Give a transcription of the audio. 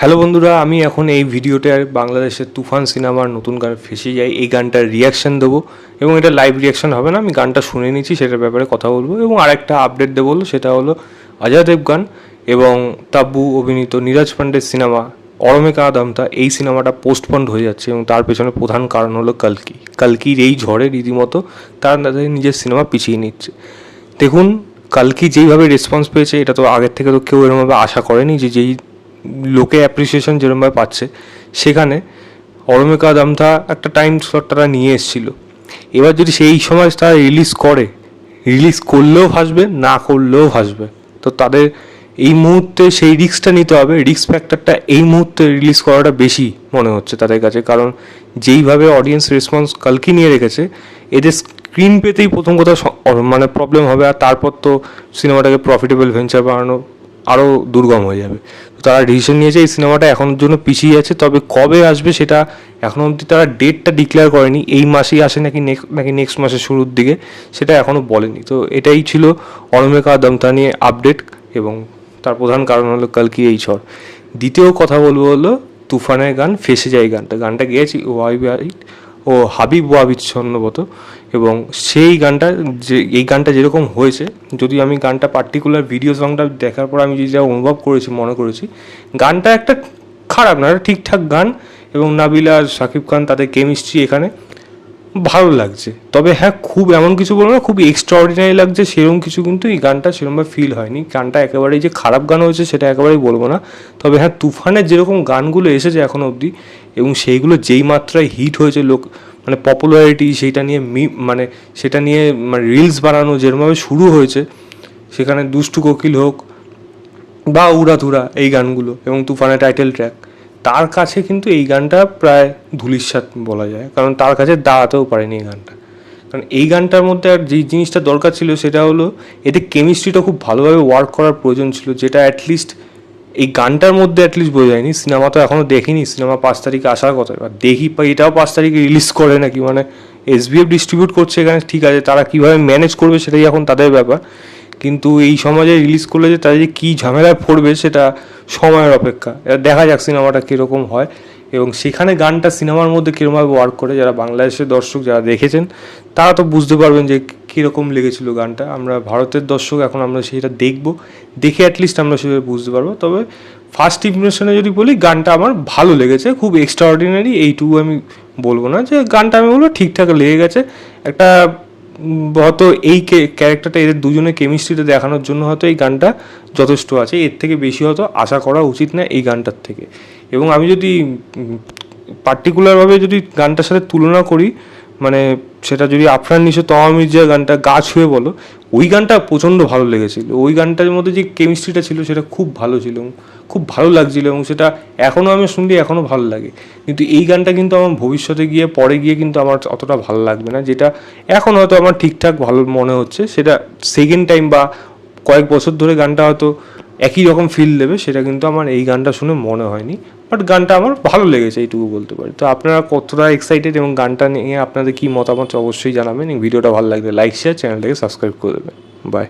Hello বন্ধুরা, আমি এখন এই ভিডিওটার বাংলাদেশের তুফান সিনেমার নতুন গান ফেঁসে যাই এই গানটার রিয়াকশান দেবো এবং এটা লাইভ রিয়াকশান হবে না, আমি গানটা শুনে নিচ্ছি সেটার ব্যাপারে কথা বলবো এবং আরেকটা আপডেট দেবো, সেটা হলো অজয় দেবগন এবং তাব্বু অভিনীত নীরজ পান্ডের সিনেমা অরমে কা দাম থা, এই সিনেমাটা পোস্টপন্ড হয়ে যাচ্ছে এবং তার পেছনে প্রধান কারণ হলো কালকির এই ঝড়ে রীতিমতো তার নিজের সিনেমা পিছিয়ে নিচ্ছে। দেখুন, কালকি যেইভাবে রেসপন্স পেয়েছে এটা তো আগের থেকে তো কেউ এরকমভাবে আশা করেনি যে যেই লোকে অ্যাপ্রিসিয়েশন যেরকমভাবে পাচ্ছে, সেখানে অরমে কা দাম থা একটা টাইম স্লট তারা নিয়ে এসেছিলো। এবার যদি সেই সময় তারা রিলিজ করলেও ভাসবে, না করলেও ভাসবে। তো তাদের এই মুহূর্তে সেই রিস্কটা নিতে হবে, রিস্ক ফ্যাক্টরটা এই মুহূর্তে রিলিজ করাটা বেশি মনে হচ্ছে তাদের কাছে, কারণ যেইভাবে অডিয়েন্স রেসপন্স কালকি নিয়ে রেখেছে, এদের স্ক্রিন পেতেই প্রথম কথা মানে প্রবলেম হবে, আর তারপর তো সিনেমাটাকে প্রফিটেবল ভেঞ্চার বানানো আরও দুর্গম হয়ে যাবে। তো তারা ডিসিশন নিয়েছে এই সিনেমাটা এখনের জন্য পিছিয়ে আছে, তবে কবে আসবে সেটা এখনও অবধি তারা ডেটটা ডিক্লেয়ার করেনি, এই মাসেই আসে নাকি নেক্সট মাসের শুরুর দিকে, সেটা এখনও বলেনি। তো এটাই ছিল অরমে কা দাম থা নিয়ে আপডেট এবং তার প্রধান কারণ হলো কালকি এই ঝড়। দ্বিতীয় কথা বলবো হলো তুফানের গান ফেঁসে যায় গানটা গেয়েছি ও হাবিব ওয়াহিদ সম্ভবত, এবং সেই গানটা এই গানটা যেরকম হয়েছে, যদি আমি গানটা পার্টিকুলার ভিডিও সংটা দেখার পর আমি যেটা অনুভব করেছি, মনে করেছি গানটা একটা খারাপ না, ঠিকঠাক গান, এবং নাবিলা আর শাকিব খান তাদের কেমিস্ট্রি এখানে ভালো লাগছে। তবে হ্যাঁ, খুব এমন কিছু বলবো না খুব এক্সট্রাঅর্ডিনারি লাগছে সেরকম কিছু, কিন্তু এই গানটা সেরকমভাবে ফিল হয়নি। গানটা একেবারেই যে খারাপ গান হয়েছে সেটা একেবারেই বলবো না, তবে হ্যাঁ, তুফানের যেরকম গানগুলো এসেছে এখনও অবধি এবং সেইগুলো যেই মাত্রায় হিট হয়েছে, মানে পপুলারিটি সেইটা নিয়ে মানে সেটা নিয়ে মানে রিলস বানানো যেরকমভাবে শুরু হয়েছে, সেখানে দুষ্টু কোকিল হোক বা উড়াধুরা এই গানগুলো এবং তুফানের টাইটেল ট্র্যাক, তার কাছে কিন্তু এই গানটা প্রায় ধূলিসাৎ বলা যায়, কারণ তার কাছে দাঁড়াতেও পারেনি এই গানটা। কারণ এই গানটার মধ্যে আর যেই জিনিসটা দরকার ছিল সেটা হলো এতে কেমিস্ট্রিটা খুব ভালোভাবে ওয়ার্ক করার প্রয়োজন ছিল, যেটা অ্যাটলিস্ট এই গানটার মধ্যে অ্যাটলিস্ট বোঝা যায়নি। সিনেমা তো এখনও দেখিনি, সিনেমা 5 তারিখে আসার কথা, এবার দেখি এটাও 5 তারিখে রিলিজ করে নাকি, মানে SBF ডিস্ট্রিবিউট করছে এখানে, ঠিক আছে, তারা কীভাবে ম্যানেজ করবে সেটাই এখন তাদের ব্যাপার, কিন্তু এই সমাজে রিলিজ করলে যে তারা যে কী ঝামেলায় পড়বে সেটা সময়ের অপেক্ষা। এবার দেখা যাক সিনেমাটা কীরকম হয় এবং সেখানে গানটা সিনেমার মধ্যে কীরকমভাবে ওয়ার্ক করে। যারা বাংলাদেশের দর্শক যারা দেখেছেন তারা তো বুঝতে পারবেন যে কীরকম লেগেছিল গানটা। আমরা ভারতের দর্শক, এখন আমরা সেটা দেখে অ্যাটলিস্ট আমরা সেটা বুঝতে পারবো। তবে ফার্স্ট ইমপ্রেশনে যদি বলি, গানটা আমার ভালো লেগেছে, খুব এক্সট্রাঅর্ডিনারি এইটুকু আমি বলবো না, যে গানটা আমি বলবো ঠিকঠাক লেগে গেছে। একটা হয়তো এই ক্যারেক্টারটা এদের দুজনের কেমিস্ট্রিটা দেখানোর জন্য হয়তো এই গানটা যথেষ্ট আছে, এর থেকে বেশি হয়তো আশা করা উচিত না এই গানটার থেকে। এবং আমি যদি পার্টিকুলারভাবে যদি গানটার সাথে তুলনা করি, মানে সেটা যদি আফরান নিশো তমা মির্জার গানটা গা ছুঁয়ে বলো, ওই গানটা প্রচণ্ড ভালো লেগেছিলো। ওই গানটার মধ্যে যে কেমিস্ট্রিটা ছিল সেটা খুব ভালো ছিল, খুব ভালো লাগছিলো এবং সেটা এখনও আমি শুনলে এখনও ভালো লাগে। কিন্তু এই গানটা কিন্তু আমার ভবিষ্যতে গিয়ে পরে গিয়ে কিন্তু আমার অতটা ভালো লাগবে না, যেটা এখন হয়তো আমার ঠিকঠাক ভালো মনে হচ্ছে, সেটা সেকেন্ড টাইম বা কয়েক বছর ধরে গানটা হয়তো একই রকম ফিল দেবে, সেটা কিন্তু আমার এই গানটা শুনে মনে হয়নি। বাট গানটা আমার ভালো লেগেছে এইটুকু বলতে পারি। তো আপনারা কতটা এক্সাইটেড এবং গানটা নিয়ে আপনাদের কী মতামত অবশ্যই জানাবেন। এই ভিডিওটা ভালো লাগলে লাইক শেয়ার, চ্যানেলটাকে সাবস্ক্রাইব করে দেবেন। বাই।